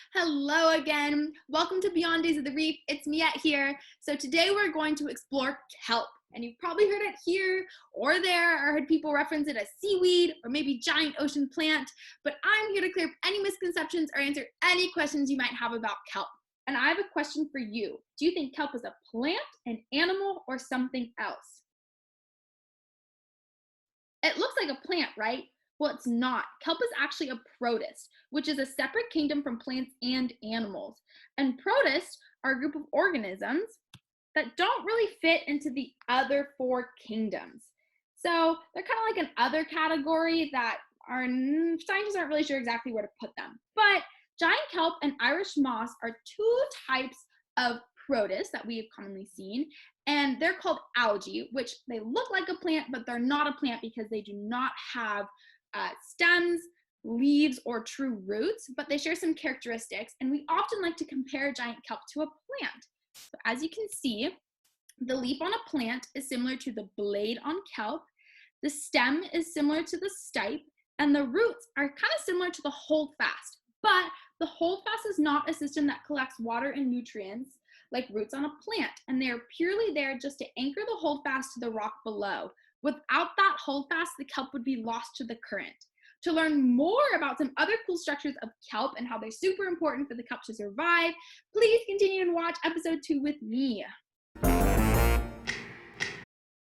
Hello again. Welcome to Beyond Days of the Reef. It's Miette here. So today we're going to explore kelp. And you've probably heard it here or there, or heard people reference it as seaweed or maybe giant ocean plant. But I'm here to clear up any misconceptions or answer any questions you might have about kelp. And I have a question for you. Do you think kelp is a plant, an animal, or something else? It looks like a plant, right? Well, it's not. Kelp is actually a protist, which is a separate kingdom from plants and animals. And protists are a group of organisms that don't really fit into the other four kingdoms. So they're kind of like an other category that our scientists aren't really sure exactly where to put them. But giant kelp and Irish moss are two types of protists that we have commonly seen, and they're called algae, which they look like a plant, but they're not a plant because they do not have stems, leaves, or true roots, but they share some characteristics, and we often like to compare giant kelp to a plant. So as you can see, the leaf on a plant is similar to the blade on kelp, the stem is similar to the stipe, and the roots are kind of similar to the holdfast. But the holdfast is not a system that collects water and nutrients like roots on a plant, and they are purely there just to anchor the holdfast to the rock below. Without that holdfast, the kelp would be lost to the current. To learn more about some other cool structures of kelp and how they're super important for the kelp to survive, please continue and watch episode 2 with me.